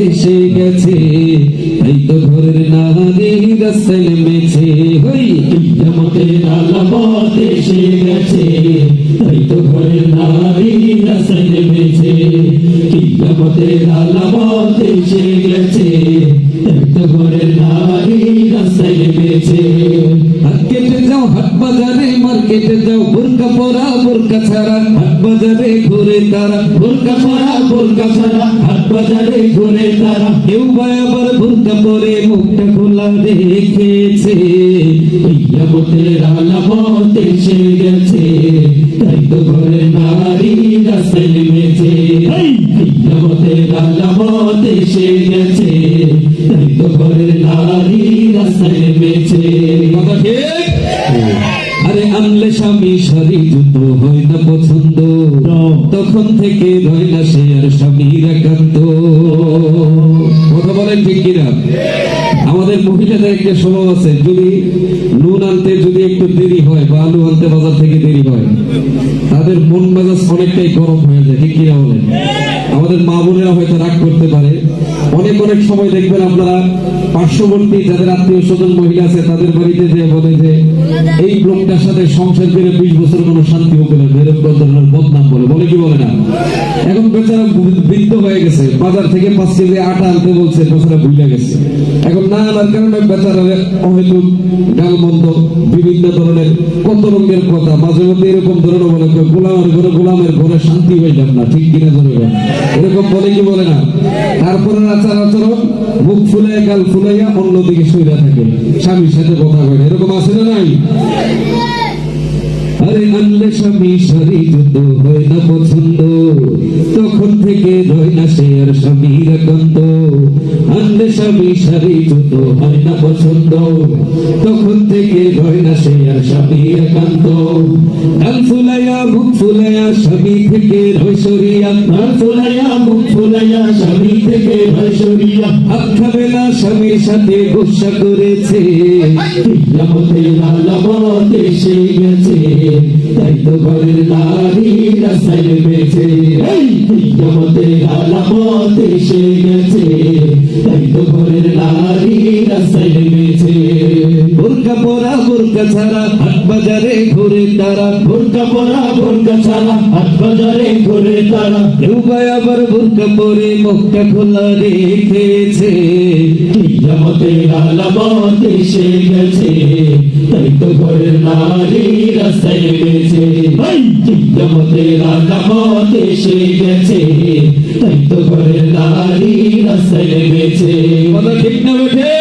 এসে গেছে, তাই তো ঘরের নারী রাস্তায় নেমেছে। কিয়ামতের আলামত এসে গেছে, তাই তো ঘরের নারী রাস্তায় নেমেছে। কিয়ামতের আলামত এসে গেছে, তাই তো ঘরের নারী রাস্তায় নেমেছে। হাটকেটে যাও হাট বাজারে, মার্কেটে যাও বোরকা পরা বোরকা ছাড়া, হাট বাজারে ঘুরে তারা বোরকা পরা বোরকা ছাড়া, হাট বাজারে ঘুরে তারা। কেউ বা আবার বোরকা পরে মুখটা খোলা রেখেছে। কিয়ামতের আলামত এসে গেছে, তাই তো ঘরের নারী রাস্তায় নেমেছে। কিয়ামতের আলামত এসে গেছে, তাই তো ঘরের নারী রাস্তায় নেমেছে। কথা ঠিক? আরে আনলে স্বামী শাড়ি জুতো হয় না পছন্দ, তখন থেকে রয় না সে আর স্বামীর একান্ত। কথা বলেন ঠিক কিনা? আমাদের মহিলাদের একটা স্বভাব আছে, যদি নুন আনতে যদি একটু দেরি হয় বা আলু আনতে বাজার থেকে দেরি হয়, তাদের মন মেজাজ অনেকটাই গরম হয়ে যায়। ঠিক কিনা বলেন? আমাদের মা বোনেরা হয়তো রাগ করতে পারে। অনেক অনেক সময় দেখবেন আপনারা পার্শ্ববর্তী যাদের আত্মীয় স্বজন মহিলা আছে তাদের বাড়িতে যে বলে যে এই লোকটার সাথে সংসার করে 20 বছর কোনো শান্তি হবে না, এরকম ধরনের বদনাম বলে কি বলে না? এখন বেচারা বৃদ্ধ হয়ে গেছে, বাজার থেকে 5 কেজি আটা আনতে বলছে, বেচারা ভুলে গেছে। এখন না আনার কারণে বেচারা হয়তো গালমন্দ বিভিন্ন ধরনের কত রঙের কথা মাঝে মধ্যে এরকম ধরনের বলে, গোলামের ঘরে শান্তি হয়ে যান না। ঠিক কিনা ধরবেন? এরকম বলে কি বলে না? তারপরে আচার আচরণ মুখ ফুলাইয়া গাল ফুলাইয়া অন্যদিকে সইরা থাকে, স্বামীর সাথে কথা কয়। এরকম আছে না নাই? আরে আনলে স্বামী শাড়ি জুতো হয় না পছন্দ, তখন থেকে রয় না সে আর স্বামীর একান্ত। আনলে স্বামী শাড়ি জুতো হয় না পছন্দ, তখন থেকে রয় না সে আর স্বামীর একান্ত। গাল ফুলাইয়া মুখ ফুলাইয়া স্বামী থেকে রয় সরিয়া, গাল ফুলাইয়া মুখ ফুলাইয়া স্বামী থেকে রয় সরিয়া। হাত খাবে না স্বামীর সাথে গোসা করেছে। কিয়ামতের আলামত এসে গেছে, তাই তো ঘরের নারী রাস্তায় নেমেছে। কিয়ামতের আলামত এসে গেছে, তাই তো ঘরের নারী রাস্তায় নেমেছে। বোরকা পরা বোরকা ছাড়া হাট বাজারে ঘুরে তারা, বোরকা পরা বোরকা ছাড়া হাট বাজারে ঘুরে তারা। কেউ বা আবার বোরকা পরে মুখটা খোলা রেখেছে। কিয়ামতের আলামত এসে গেছে, তাই তো ঘরের নারী রাস্তায় নেমেছে। কিয়ামতের আলামত এসে গেছে, তাই তো ঘরের নারী রাস্তায় নেমেছে। কথা ঠিক না বেঠে?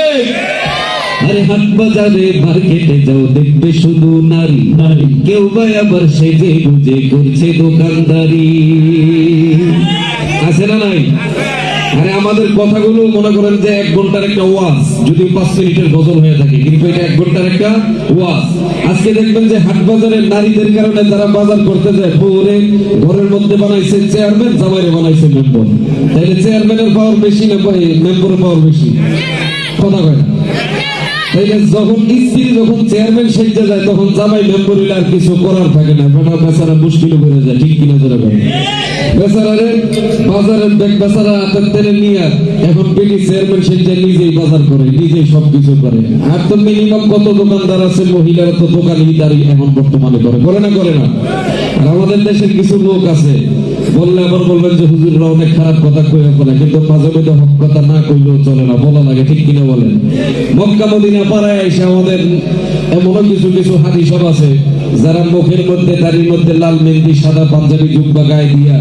আরে হাট বাজারে মার্কেটে যাও দেখবে শুধু নারী নারী, কেউ বা আবার সেজে গুজে করছে দোকানদারি। আছে না নাই? আরে আমাদের কথাগুলো মনে করেন যে 1 ঘন্টার একটা ওয়াজ, যদিও 5 মিনিটের গজল হয়ে থাকে, কিন্তু এটা 1 ঘন্টার একটা ওয়াজ। আজকে দেখবেন যে হাট বাজারের নারীদের কারণে যারা বাজার করতে যায়, বউরে ঘরের মধ্যে বানাইছে চেয়ারম্যান, জামাইরে বানাইছে মেম্বার। তাইলে চেয়ারম্যানের পাওয়ার বেশি না মেম্বারের পাওয়ার বেশি? কথা কয় না? তাইলে যখন স্ত্রী যখন চেয়ারম্যান সেজে যায়, তখন জামাই মেম্বার হইলে আর কিছু করার থাকে না, বেচারা মুশকিল হয়ে যায়। ঠিক কিনা ধরে বেচারারে বাজারের বেচারা হাতের তেলে নিয়ে এখন বেটি চেয়ারম্যান সেজে নিজেই বাজার করে, নিজেই সবকিছু করে। আর তো মিনিমাম কত দোকানদার আছে, মহিলারা তো দোকানদারি এখন বর্তমানে করে না করে না? আর আমাদের দেশের কিছু লোক আছে, বললে আবার বলবেন যে হুজুররা অনেক খারাপ কথা কইয়া বলে, কিন্তু মাঝে মধ্যে হক কথা না কইলেও চলে না, বলা লাগে। ঠিক কিনা বলেন? মক্কা মদিনা পাড়ায় এসে আমাদের এমনও কিছু কিছু হাদিস আছে, যারা মুখের মধ্যে দাড়ির মধ্যে লাল মেহেন্দি সাদা পাঞ্জাবি জুব্বা গায়ে দিয়া